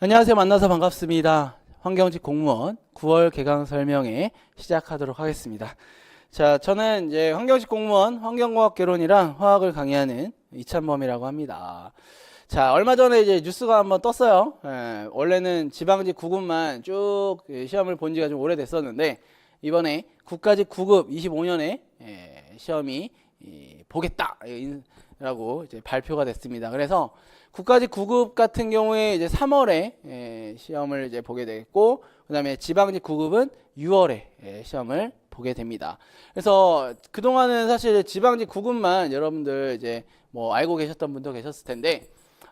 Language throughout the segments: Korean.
안녕하세요. 만나서 반갑습니다. 환경직 공무원 9월 개강 설명회 시작하도록 하겠습니다. 자, 저는 이제 환경직 공무원 환경공학 개론이랑 화학을 강의하는 이찬범이라고 합니다. 자, 얼마 전에 이제 뉴스가 한번 떴어요. 원래는 지방직 9급만 쭉 시험을 본 지가 좀 오래됐었는데 이번에 국가직 9급 25년에 시험이 보겠다라고 이제 발표가 됐습니다. 그래서 국가직 9급 같은 경우에 이제 3월에 시험을 이제 보게 되겠고, 그다음에 지방직 9급은 6월에 시험을 보게 됩니다. 그래서 그동안은 사실 지방직 9급만 여러분들 이제 뭐 알고 계셨던 분도 계셨을 텐데,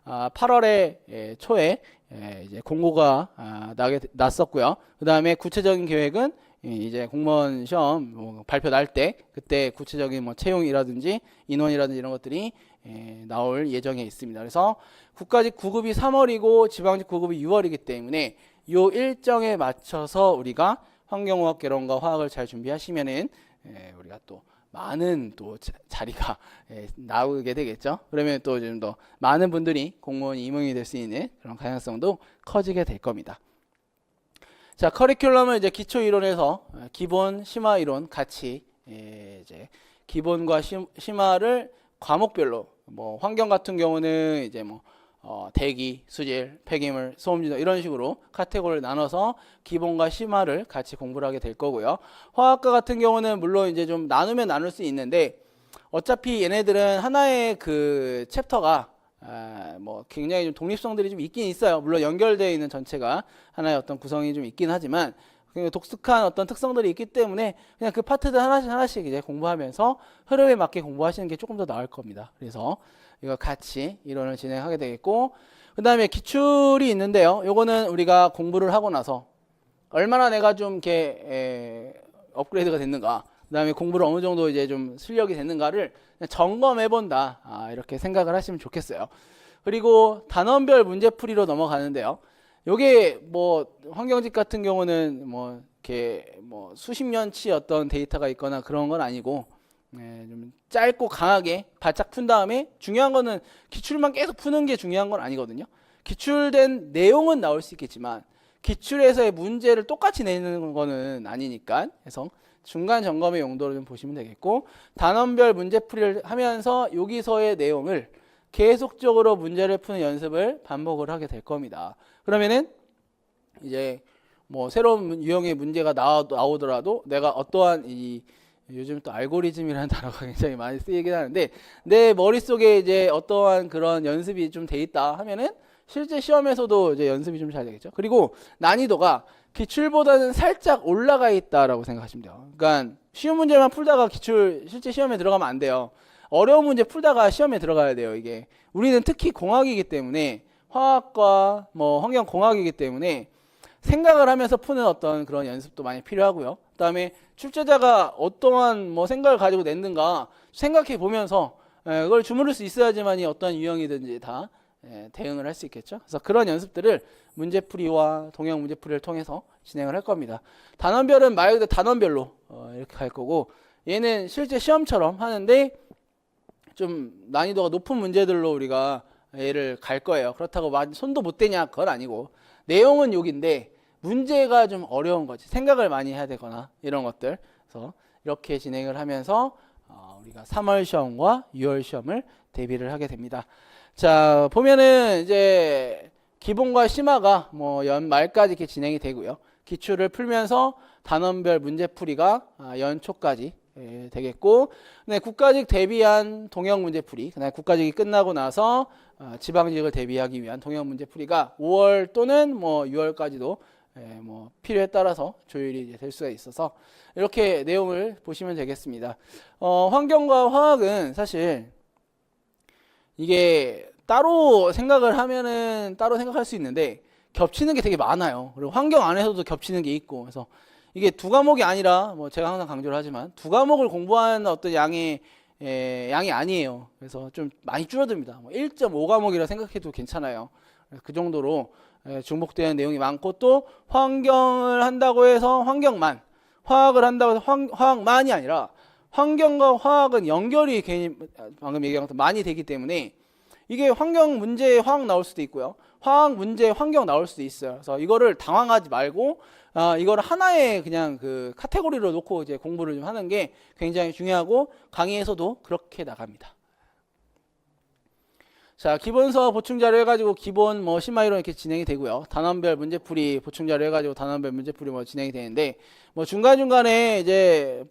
8월에 초에 이제 공고가 났었고요. 그다음에 구체적인 계획은 이제 공무원 시험 발표 날 때 그때 구체적인 뭐 채용이라든지 인원이라든지 이런 것들이 나올 예정에 있습니다. 그래서 국가직 9급이 3월이고 지방직 9급이 6월이기 때문에 이 일정에 맞춰서 우리가 환경공학 개론과 화학을 잘 준비하시면은 우리가 또 많은 또 자리가 나오게 되겠죠. 그러면 또 좀 더 많은 분들이 공무원이 임용이 될 수 있는 그런 가능성도 커지게 될 겁니다. 자, 커리큘럼은 이제 기초 이론에서 기본, 심화 이론 같이 이제 기본과 심화를 과목별로 뭐 환경 같은 경우는 이제 뭐 대기, 수질, 폐기물, 소음진도 이런 식으로 카테고리를 나눠서 기본과 심화를 같이 공부를 하게 될 거고요. 화학과 같은 경우는 물론 이제 좀 나누면 나눌 수 있는데 어차피 얘네들은 하나의 그 챕터가 뭐 굉장히 좀 독립성들이 좀 있긴 있어요. 물론 연결되어 있는 전체가 하나의 어떤 구성이 좀 있긴 하지만 독특한 어떤 특성들이 있기 때문에 그냥 그 파트들 하나씩 이제 공부하면서 흐름에 맞게 공부하시는 게 조금 더 나을 겁니다. 그래서 이거 같이 이론을 진행하게 되겠고, 그 다음에 기출이 있는데요. 요거는 우리가 공부를 하고 나서 얼마나 내가 좀 이렇게 업그레이드가 됐는가, 그 다음에 공부를 어느 정도 이제 좀 실력이 됐는가를 점검해 본다, 이렇게 생각을 하시면 좋겠어요. 그리고 단원별 문제풀이로 넘어가는데요. 요게 뭐 환경직 같은 경우는 뭐 이렇게 뭐 수십 년치 어떤 데이터가 있거나 그런 건 아니고 좀 짧고 강하게 바짝 푼 다음에, 중요한 거는 기출만 계속 푸는 게 중요한 건 아니거든요. 기출된 내용은 나올 수 있겠지만 기출에서의 문제를 똑같이 내는 거는 아니니까, 그래서 중간 점검의 용도로 좀 보시면 되겠고, 단원별 문제풀이를 하면서 여기서의 내용을 계속적으로 문제를 푸는 연습을 반복을 하게 될 겁니다. 그러면은 이제 뭐 새로운 유형의 문제가 나오더라도 내가 어떠한 요즘 또 알고리즘이라는 단어가 굉장히 많이 쓰이긴 하는데, 내 머릿속에 이제 어떠한 그런 연습이 좀 돼 있다 하면은 실제 시험에서도 이제 연습이 좀 잘 되겠죠. 그리고 난이도가 기출보다는 살짝 올라가 있다라고 생각하시면 돼요. 그러니까 쉬운 문제만 풀다가 기출 실제 시험에 들어가면 안 돼요. 어려운 문제 풀다가 시험에 들어가야 돼요. 이게 우리는 특히 공학이기 때문에, 화학과 뭐 환경공학이기 때문에 생각을 하면서 푸는 어떤 그런 연습도 많이 필요하고요. 그다음에 출제자가 어떠한 뭐 생각을 가지고 냈는가 생각해 보면서 그걸 주무를 수 있어야지만이 어떤 유형이든지 다 대응을 할 수 있겠죠. 그래서 그런 연습들을 문제풀이와 동형 문제풀이를 통해서 진행을 할 겁니다. 단원별은 말 그대로 단원별로 이렇게 갈 거고, 얘는 실제 시험처럼 하는데 좀 난이도가 높은 문제들로 우리가 얘를 갈 거예요. 그렇다고 손도 못 대냐, 그건 아니고 내용은 여기인데 문제가 좀 어려운 거지. 생각을 많이 해야 되거나 이런 것들. 그래서 이렇게 진행을 하면서 우리가 3월 시험과 6월 시험을 대비를 하게 됩니다. 자, 보면은 이제 기본과 심화가 뭐 연말까지 이렇게 진행이 되고요. 기출을 풀면서 단원별 문제풀이가 연초까지 되겠고, 네, 국가직 대비한 동형 문제풀이, 그다음에 국가직이 끝나고 나서 지방직을 대비하기 위한 동형 문제풀이가 5월 또는 뭐 6월까지도 뭐 필요에 따라서 조율이 될 수가 있어서 이렇게 내용을 보시면 되겠습니다. 환경과 화학은 사실 이게 따로 생각을 하면은 따로 생각할 수 있는데 겹치는 게 되게 많아요. 그리고 환경 안에서도 겹치는 게 있고, 그래서 이게 두 과목이 아니라 뭐 제가 항상 강조를 하지만 두 과목을 공부하는 어떤 양이 아니에요. 그래서 좀 많이 줄어듭니다. 뭐 1.5과목이라 생각해도 괜찮아요. 그 정도로 중복되는 내용이 많고, 또 환경을 한다고 해서 환경만, 화학을 한다고 해서 화학만이 아니라 환경과 화학은 연결이 괜히 방금 얘기한 것처럼 많이 되기 때문에 이게 환경 문제 화학 나올 수도 있고요. 화학 문제 환경 나올 수도 있어요. 그래서 이거를 당황하지 말고 이거를 하나의 그냥 그 카테고리로 놓고 이제 공부를 좀 하는 게 굉장히 중요하고 강의에서도 그렇게 나갑니다. 자, 기본서 보충자료 해가지고 기본 뭐 심화이론 이렇게 진행이 되고요. 단원별 문제풀이 보충자료 해가지고 단원별 문제풀이 뭐 진행이 되는데 뭐 중간중간에 이제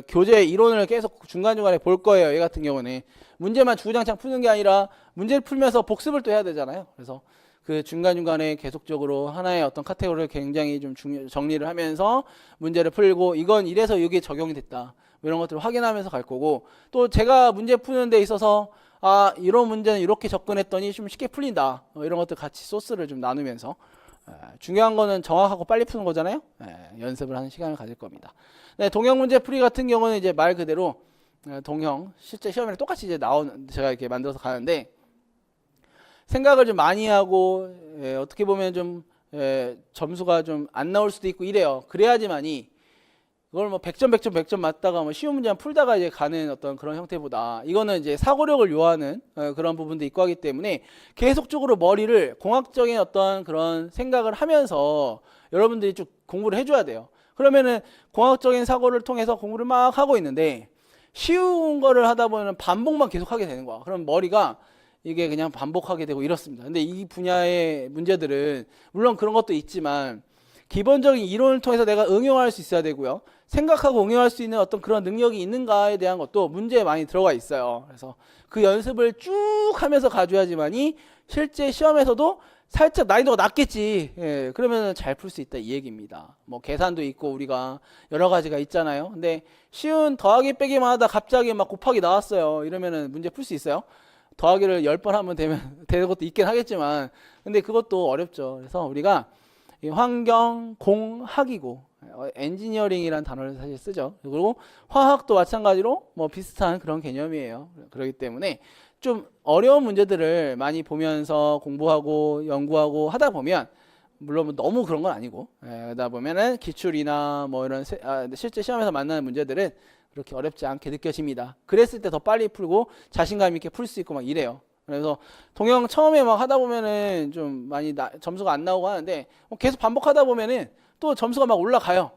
교재 이론을 계속 중간중간에 볼 거예요. 얘 같은 경우는 문제만 주구장창 푸는 게 아니라 문제를 풀면서 복습을 또 해야 되잖아요. 그래서 그 중간중간에 계속적으로 하나의 어떤 카테고리를 굉장히 좀 정리를 하면서 문제를 풀고 이건 이래서 이게 적용이 됐다. 이런 것들을 확인하면서 갈 거고 또 제가 문제 푸는 데 있어서 이런 문제는 이렇게 접근했더니 좀 쉽게 풀린다. 이런 것들 같이 소스를 좀 나누면서 중요한 거는 정확하고 빨리 푸는 거잖아요. 연습을 하는 시간을 가질 겁니다. 네, 동형 문제 풀이 같은 경우는 이제 말 그대로 동형 실제 시험이랑 똑같이 이제 제가 이렇게 만들어서 가는데 생각을 좀 많이 하고 어떻게 보면 좀 점수가 좀 안 나올 수도 있고 이래요. 그래야지만이 그걸 뭐 100점, 100점, 100점 맞다가 뭐 쉬운 문제만 풀다가 이제 가는 어떤 그런 형태보다 이거는 이제 사고력을 요하는 그런 부분도 있고 하기 때문에 계속적으로 머리를 공학적인 어떤 그런 생각을 하면서 여러분들이 쭉 공부를 해줘야 돼요. 그러면은 공학적인 사고를 통해서 공부를 막 하고 있는데 쉬운 거를 하다 보면 반복만 계속 하게 되는 거야. 그럼 머리가 이게 그냥 반복하게 되고 이렇습니다. 근데 이 분야의 문제들은 물론 그런 것도 있지만 기본적인 이론을 통해서 내가 응용할 수 있어야 되고요. 생각하고 응용할 수 있는 어떤 그런 능력이 있는가에 대한 것도 문제에 많이 들어가 있어요. 그래서 그 연습을 쭉 하면서 가져야지만이 실제 시험에서도 살짝 난이도가 낮겠지. 그러면 잘 풀 수 있다 이 얘기입니다. 뭐 계산도 있고 우리가 여러 가지가 있잖아요. 근데 쉬운 더하기 빼기만 하다 갑자기 막 곱하기 나왔어요. 이러면은 문제 풀 수 있어요? 더하기를 10번 하면 되는 것도 있긴 하겠지만 근데 그것도 어렵죠. 그래서 우리가 환경, 공학이고 엔지니어링이라는 단어를 사실 쓰죠. 그리고 화학도 마찬가지로 뭐 비슷한 그런 개념이에요. 그렇기 때문에 좀 어려운 문제들을 많이 보면서 공부하고 연구하고 하다 보면 물론 뭐 너무 그런 건 아니고 그러다 보면은 기출이나 뭐 이런 실제 시험에서 만나는 문제들은 그렇게 어렵지 않게 느껴집니다. 그랬을 때 더 빨리 풀고 자신감 있게 풀 수 있고 막 이래요. 그래서 동영 처음에 막 하다 보면은 좀 많이 점수가 안 나오고 하는데 계속 반복하다 보면은 또 점수가 막 올라가요.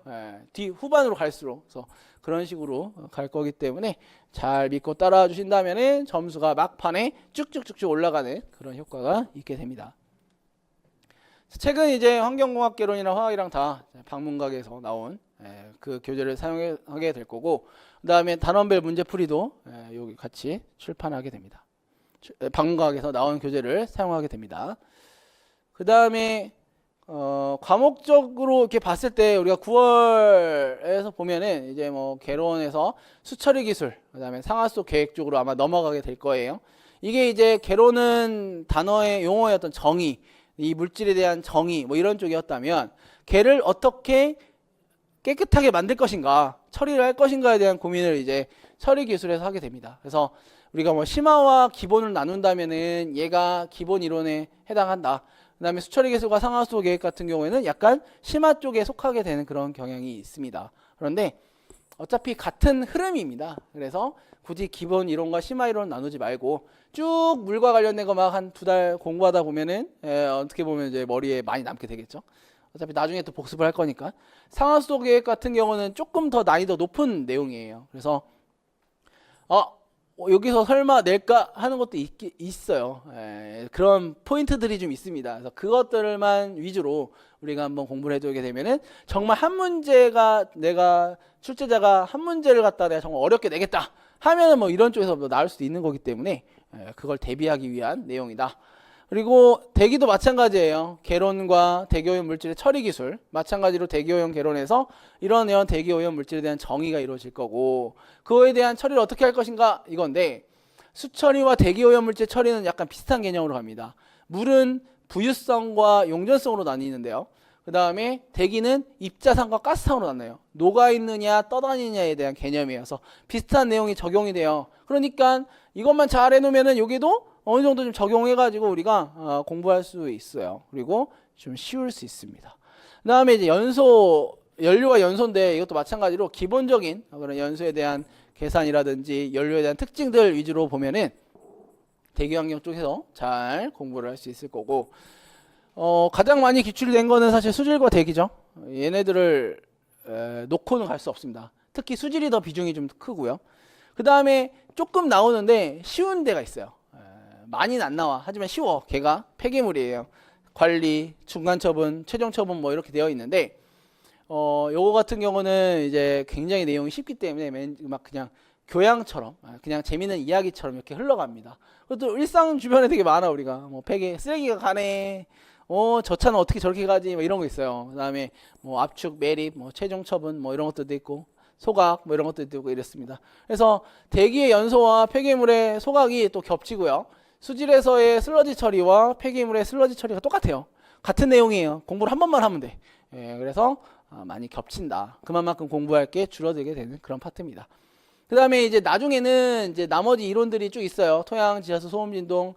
뒤 후반으로 갈수록. 그래서 그런 식으로 갈 거기 때문에 잘 믿고 따라와 주신다면은 점수가 막판에 쭉쭉쭉쭉 올라가는 그런 효과가 있게 됩니다. 최근 이제 환경공학개론이랑 화학이랑 다 방문각에서 나온 그 교재를 사용하게 될 거고 그 다음에 단원별 문제풀이도 여기 같이 출판하게 됩니다. 방문각에서 나온 교재를 사용하게 됩니다. 그 다음에 과목적으로 이렇게 봤을 때 우리가 9월에서 보면은 이제 뭐 개론에서 수처리 기술, 그 다음에 상하수 계획 쪽으로 아마 넘어가게 될 거예요. 이게 이제 개론은 단어의 용어의 어떤 정의, 이 물질에 대한 정의 뭐 이런 쪽이었다면 개를 어떻게 깨끗하게 만들 것인가, 처리를 할 것인가에 대한 고민을 이제 처리 기술에서 하게 됩니다. 그래서 우리가 뭐 심화와 기본을 나눈다면은 얘가 기본 이론에 해당한다. 그 다음에 수처리 기술과 상하수 계획 같은 경우에는 약간 심화 쪽에 속하게 되는 그런 경향이 있습니다. 그런데 어차피 같은 흐름입니다. 그래서 굳이 기본 이론과 심화 이론 나누지 말고 쭉 물과 관련된 거 막 한 2달 공부하다 보면은 어떻게 보면 이제 머리에 많이 남게 되겠죠. 어차피 나중에 또 복습을 할 거니까. 상하수 계획 같은 경우는 조금 더 난이도 높은 내용이에요. 그래서 여기서 설마 낼까 하는 것도 있어요. 그런 포인트들이 좀 있습니다. 그래서 그것들만 위주로 우리가 한번 공부를 해두게 되면은 정말 한 문제가 내가 출제자가 한 문제를 갖다 내가 정말 어렵게 내겠다 하면은 뭐 이런 쪽에서 나올 수도 있는 거기 때문에 그걸 대비하기 위한 내용이다. 그리고 대기도 마찬가지예요. 개론과 대기오염 물질의 처리 기술 마찬가지로 대기오염 개론에서 이런 대기오염 물질에 대한 정의가 이루어질 거고 그거에 대한 처리를 어떻게 할 것인가 이건데 수처리와 대기오염 물질 처리는 약간 비슷한 개념으로 갑니다. 물은 부유성과 용전성으로 나뉘는데요. 그 다음에 대기는 입자산과 가스산으로 나눠요. 녹아있느냐 떠다니느냐에 대한 개념이어서 비슷한 내용이 적용이 돼요. 그러니까 이것만 잘 해놓으면은 여기도 어느 정도 좀 적용해가지고 우리가 공부할 수 있어요. 그리고 좀 쉬울 수 있습니다. 그 다음에 이제 연료와 연소인데 이것도 마찬가지로 기본적인 그런 연소에 대한 계산이라든지 연료에 대한 특징들 위주로 보면은 대기 환경 쪽에서 잘 공부를 할 수 있을 거고, 가장 많이 기출된 거는 사실 수질과 대기죠. 얘네들을 놓고는 갈 수 없습니다. 특히 수질이 더 비중이 좀 크고요. 그 다음에 조금 나오는데 쉬운 데가 있어요. 많이는 안 나와. 하지만 쉬워. 걔가 폐기물이에요. 관리, 중간 처분, 최종 처분 뭐 이렇게 되어 있는데, 요거 같은 경우는 이제 굉장히 내용이 쉽기 때문에 막 그냥 교양처럼, 그냥 재밌는 이야기처럼 이렇게 흘러갑니다. 그것도 일상 주변에 되게 많아. 우리가 뭐 폐기 쓰레기가 가네, 저 차는 어떻게 저렇게 가지, 뭐 이런 거 있어요. 그 다음에 뭐 압축, 매립, 뭐 최종 처분, 뭐 이런 것들도 있고, 소각, 뭐 이런 것들도 있고 이랬습니다. 그래서 대기의 연소와 폐기물의 소각이 또 겹치고요. 수질에서의 슬러지 처리와 폐기물의 슬러지 처리가 똑같아요. 같은 내용이에요. 공부를 한 번만 하면 돼. 그래서 많이 겹친다. 그만큼 공부할 게 줄어들게 되는 그런 파트입니다. 그 다음에 이제 나중에는 이제 나머지 이론들이 쭉 있어요. 토양, 지하수, 소음, 진동,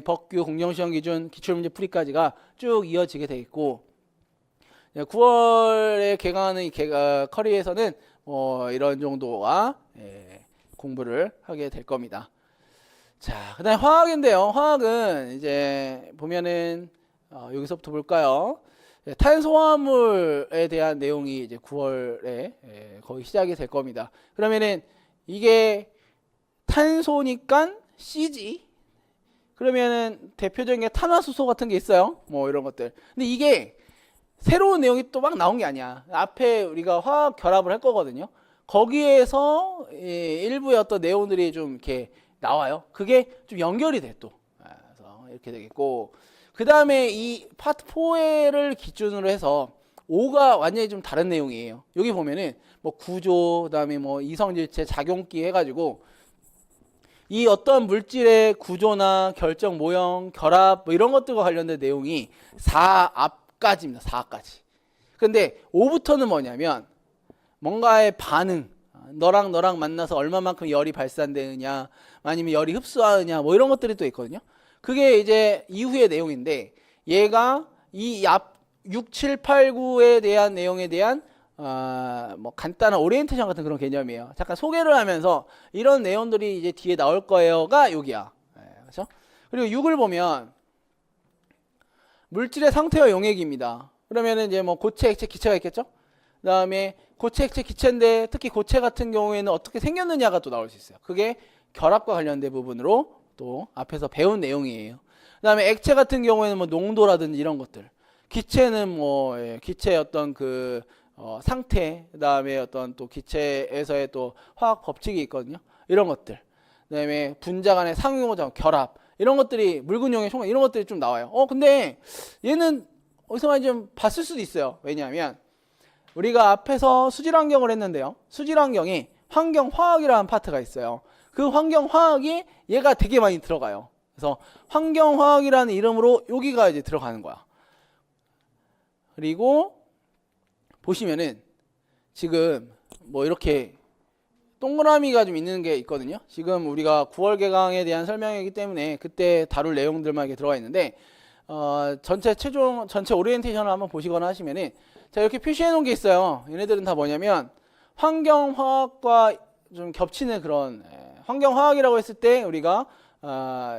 법규, 공정시험 기준, 기출문제 풀이까지가 쭉 이어지게 돼 있고, 9월에 개강하는 이 커리에서는 이런 정도와 공부를 하게 될 겁니다. 자, 그 다음에 화학인데요. 화학은 이제 보면은 여기서부터 볼까요? 탄소화물에 대한 내용이 이제 9월에 거의 시작이 될 겁니다. 그러면은 이게 탄소니까 C지. 그러면은 대표적인 게 탄화수소 같은 게 있어요. 뭐 이런 것들. 근데 이게 새로운 내용이 또 막 나온 게 아니야. 앞에 우리가 화학 결합을 할 거거든요. 거기에서 일부의 어떤 내용들이 좀 이렇게 나와요. 그게 좀 연결이 돼 또. 그래서 이렇게 되겠고, 그 다음에 이 파트 4를 기준으로 해서 5가 완전히 좀 다른 내용이에요. 여기 보면은 뭐 구조, 그 다음에 뭐 이성질체, 작용기 해가지고 이 어떤 물질의 구조나 결정 모형, 결합 뭐 이런 것들과 관련된 내용이 4앞까지입니다. 4까지. 근데 5부터는 뭐냐면 뭔가의 반응, 너랑 만나서 얼마만큼 열이 발산되느냐, 아니면 열이 흡수하느냐, 뭐 이런 것들이 또 있거든요. 그게 이제 이후의 내용인데, 얘가 이 앞 6, 7, 8, 9에 대한 내용에 대한 뭐 간단한 오리엔테이션 같은 그런 개념이에요. 잠깐 소개를 하면서 이런 내용들이 이제 뒤에 나올 거예요가 여기야. 그렇죠? 그리고 6을 보면 물질의 상태와 용액입니다. 그러면은 이제 뭐 고체, 액체, 기체가 있겠죠? 그 다음에 고체, 액체, 기체인데 특히 고체 같은 경우에는 어떻게 생겼느냐가 또 나올 수 있어요. 그게 결합과 관련된 부분으로 또 앞에서 배운 내용이에요. 그 다음에 액체 같은 경우에는 뭐 농도라든지 이런 것들. 기체는 뭐 기체의 어떤 그 상태, 그 다음에 어떤 또 기체에서의 또 화학 법칙이 있거든요. 이런 것들. 그 다음에 분자 간의 상호작용, 결합. 이런 것들이 묽은용의 총합 이런 것들이 좀 나와요. 근데 얘는 어디서 많이 좀 봤을 수도 있어요. 왜냐하면 우리가 앞에서 수질환경을 했는데요. 수질환경이 환경화학이라는 파트가 있어요. 그 환경화학이 얘가 되게 많이 들어가요. 그래서 환경화학이라는 이름으로 여기가 이제 들어가는 거야. 그리고 보시면은 지금 뭐 이렇게 동그라미가 좀 있는 게 있거든요. 지금 우리가 9월 개강에 대한 설명이기 때문에 그때 다룰 내용들만 이렇게 들어가 있는데 전체 오리엔테이션을 한번 보시거나 하시면은 자 이렇게 표시해 놓은 게 있어요. 얘네들은 다 뭐냐면 환경화학과 좀 겹치는 그런 환경화학이라고 했을 때 우리가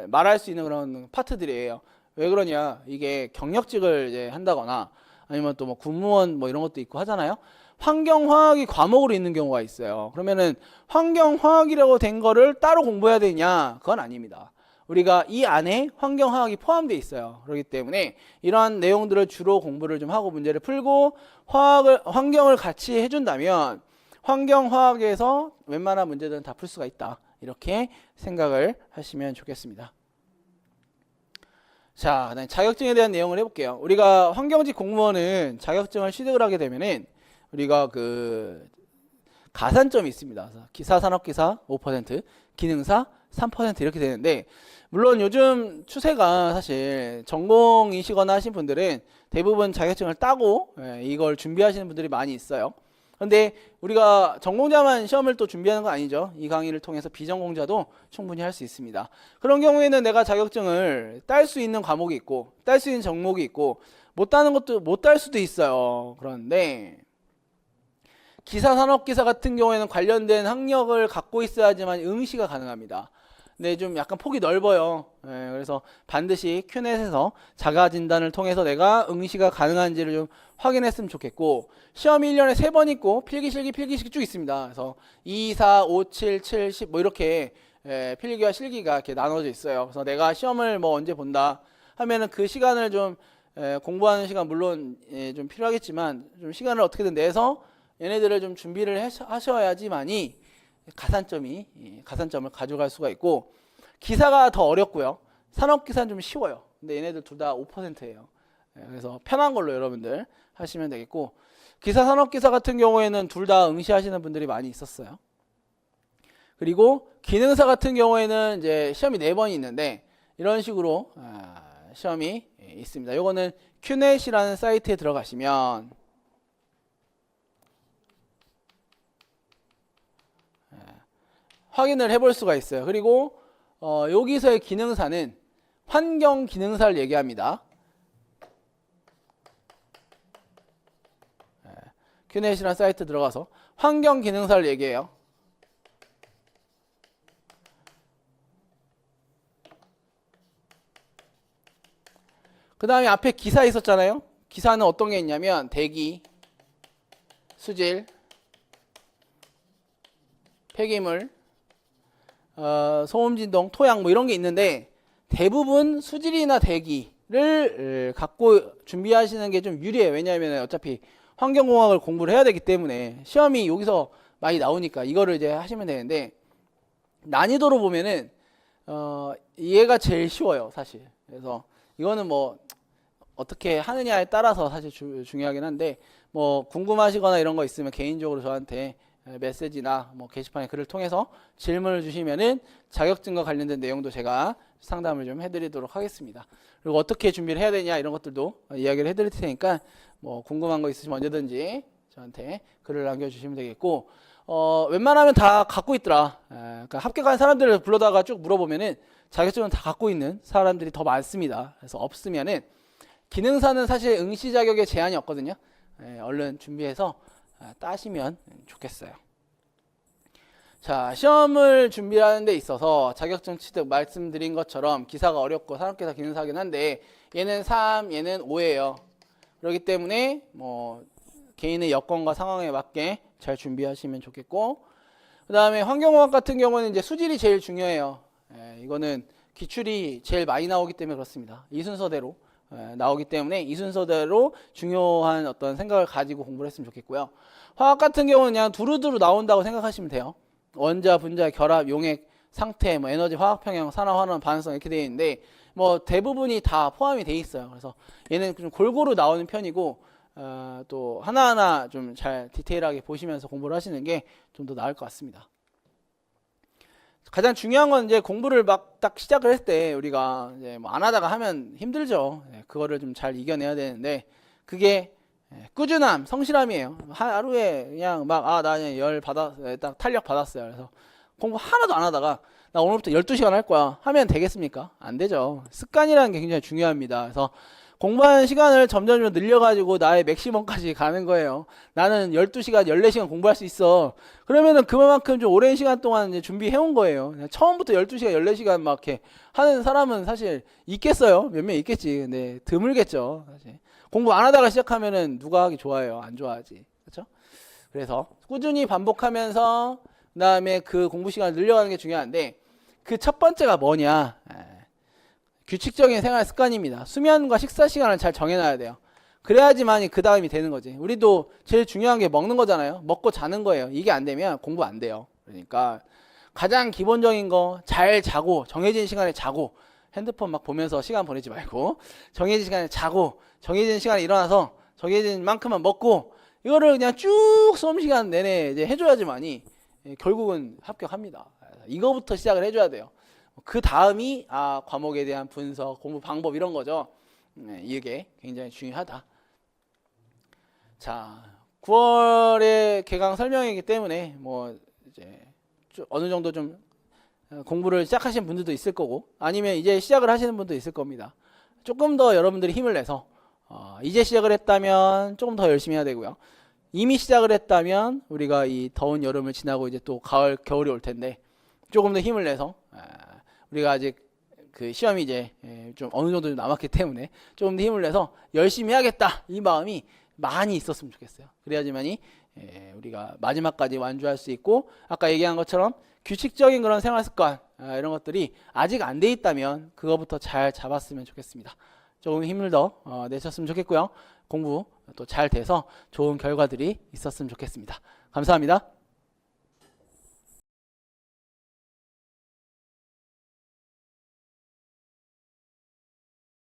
말할 수 있는 그런 파트들이에요. 왜 그러냐? 이게 경력직을 이제 한다거나 아니면 또 뭐 군무원 뭐 이런 것도 있고 하잖아요. 환경화학이 과목으로 있는 경우가 있어요. 그러면은 환경화학이라고 된 거를 따로 공부해야 되냐? 그건 아닙니다. 우리가 이 안에 환경화학이 포함되어 있어요. 그렇기 때문에 이러한 내용들을 주로 공부를 좀 하고 문제를 풀고 환경을 같이 해준다면 환경화학에서 웬만한 문제들은 다 풀 수가 있다. 이렇게 생각을 하시면 좋겠습니다. 자, 그다음에 자격증에 대한 내용을 해볼게요. 우리가 환경직 공무원은 자격증을 취득을 하게 되면은 우리가 그 가산점이 있습니다. 기사산업기사 5%, 기능사 3% 이렇게 되는데 물론 요즘 추세가 사실 전공이시거나 하신 분들은 대부분 자격증을 따고 이걸 준비하시는 분들이 많이 있어요. 그런데 우리가 전공자만 시험을 또 준비하는 건 아니죠. 이 강의를 통해서 비전공자도 충분히 할 수 있습니다. 그런 경우에는 내가 자격증을 딸 수 있는 과목이 있고 딸 수 있는 종목이 있고 못 따는 것도 못 딸 수도 있어요. 그런데 기사산업기사 같은 경우에는 관련된 학력을 갖고 있어야지만 응시가 가능합니다. 근데 좀 약간 폭이 넓어요. 그래서 반드시 큐넷에서 자가 진단을 통해서 내가 응시가 가능한지를 좀 확인했으면 좋겠고, 시험이 1년에 3번 있고 필기실기 쭉 있습니다. 그래서 2, 4, 5, 7, 7, 10 뭐 이렇게 필기와 실기가 이렇게 나눠져 있어요. 그래서 내가 시험을 뭐 언제 본다 하면은 그 시간을 좀 공부하는 시간 물론 좀 필요하겠지만 좀 시간을 어떻게든 내서 얘네들을 좀 준비를 하셔야지만이 가산점을 가져갈 수가 있고, 기사가 더 어렵고요. 산업기사는 좀 쉬워요. 근데 얘네들 둘 다 5%예요. 그래서 편한 걸로 여러분들 하시면 되겠고, 기사 산업기사 같은 경우에는 둘 다 응시하시는 분들이 많이 있었어요. 그리고 기능사 같은 경우에는 이제 시험이 4번이 있는데 이런 식으로 시험이 있습니다. 요거는 큐넷이라는 사이트에 들어가시면 확인을 해볼 수가 있어요. 그리고 여기서의 기능사는 환경 기능사를 얘기합니다. 큐넷이라는 사이트 들어가서 환경 기능사를 얘기해요. 그 다음에 앞에 기사 있었잖아요. 기사는 어떤 게 있냐면 대기, 수질, 폐기물, 소음, 진동, 토양 뭐 이런 게 있는데, 대부분 수질이나 대기를 갖고 준비하시는 게 좀 유리해요. 왜냐하면 어차피 환경공학을 공부를 해야 되기 때문에 시험이 여기서 많이 나오니까 이거를 이제 하시면 되는데, 난이도로 보면은 얘가 제일 쉬워요, 사실. 그래서 이거는 뭐 어떻게 하느냐에 따라서 사실 중요하긴 한데, 뭐 궁금하시거나 이런 거 있으면 개인적으로 저한테 메시지나 뭐 게시판에 글을 통해서 질문을 주시면은 자격증과 관련된 내용도 제가 상담을 좀 해드리도록 하겠습니다. 그리고 어떻게 준비를 해야 되냐 이런 것들도 이야기를 해드릴 테니까 뭐 궁금한 거 있으시면 언제든지 저한테 글을 남겨주시면 되겠고, 웬만하면 다 갖고 있더라. 그러니까 합격한 사람들을 불러다가 쭉 물어보면은 자격증은 다 갖고 있는 사람들이 더 많습니다. 그래서 없으면은 기능사는 사실 응시 자격에 제한이 없거든요. 얼른 준비해서 따시면 좋겠어요. 자, 시험을 준비하는 데 있어서 자격증 취득 말씀드린 것처럼 기사가 어렵고 산업기사 기능사긴 한데 얘는 3, 얘는 5예요. 그렇기 때문에 뭐 개인의 여건과 상황에 맞게 잘 준비하시면 좋겠고, 그 다음에 환경공학 같은 경우는 이제 수질이 제일 중요해요. 이거는 기출이 제일 많이 나오기 때문에 그렇습니다. 이 순서대로 나오기 때문에 이 순서대로 중요한 어떤 생각을 가지고 공부를 했으면 좋겠고요. 화학 같은 경우는 그냥 두루두루 나온다고 생각하시면 돼요. 원자, 분자, 결합, 용액, 상태, 뭐 에너지, 화학 평형, 산화, 환원, 반응성 이렇게 되어 있는데 뭐 대부분이 다 포함이 돼 있어요. 그래서 얘는 좀 골고루 나오는 편이고, 또 하나하나 좀 잘 디테일하게 보시면서 공부를 하시는 게 좀 더 나을 것 같습니다. 가장 중요한 건 이제 공부를 막 딱 시작을 했을 때 우리가 이제 뭐 안 하다가 하면 힘들죠. 그거를 좀 잘 이겨내야 되는데 그게 꾸준함, 성실함이에요. 하루에 그냥 막 나 그냥 딱 탄력 받았어요. 그래서 공부 하나도 안 하다가 나 오늘부터 12시간 할 거야 하면 되겠습니까? 안 되죠. 습관이라는 게 굉장히 중요합니다. 그래서 공부하는 시간을 점점 늘려가지고 나의 맥시멈까지 가는 거예요. 나는 12시간, 14시간 공부할 수 있어. 그러면은 그만큼 좀 오랜 시간 동안 이제 준비해온 거예요. 처음부터 12시간, 14시간 막 이렇게 하는 사람은 사실 있겠어요? 몇 명 있겠지. 근데 드물겠죠. 사실. 공부 안 하다가 시작하면은 누가 하기 좋아해요? 안 좋아하지. 그렇죠? 그래서 꾸준히 반복하면서 그다음에 그 공부 시간을 늘려가는 게 중요한데, 그 첫 번째가 뭐냐? 규칙적인 생활 습관입니다. 수면과 식사 시간을 잘 정해놔야 돼요. 그래야지만이 그 다음이 되는 거지. 우리도 제일 중요한 게 먹는 거잖아요. 먹고 자는 거예요. 이게 안 되면 공부 안 돼요. 그러니까 가장 기본적인 거 잘 자고 정해진 시간에 자고, 핸드폰 막 보면서 시간 보내지 말고 정해진 시간에 자고 정해진 시간에 일어나서 정해진 만큼만 먹고, 이거를 그냥 쭉 수험 시간 내내 이제 해줘야지만이 결국은 합격합니다. 이거부터 시작을 해줘야 돼요. 그 다음이 과목에 대한 분석, 공부 방법 이런 거죠. 이게 굉장히 중요하다. 자, 9월에 개강 설명이기 때문에 뭐 이제 어느 정도 좀 공부를 시작하신 분들도 있을 거고, 아니면 이제 시작을 하시는 분도 있을 겁니다. 조금 더 여러분들이 힘을 내서 이제 시작을 했다면 조금 더 열심히 해야 되고요. 이미 시작을 했다면 우리가 이 더운 여름을 지나고 이제 또 가을, 겨울이 올 텐데 조금 더 힘을 내서 우리가 아직 그 시험이 이제 좀 어느 정도 남았기 때문에 좀 더 힘을 내서 열심히 해야겠다 이 마음이 많이 있었으면 좋겠어요. 그래야지만이 우리가 마지막까지 완주할 수 있고, 아까 얘기한 것처럼 규칙적인 그런 생활 습관 이런 것들이 아직 안 돼 있다면 그거부터 잘 잡았으면 좋겠습니다. 조금 힘을 더 내셨으면 좋겠고요. 공부 또 잘 돼서 좋은 결과들이 있었으면 좋겠습니다. 감사합니다.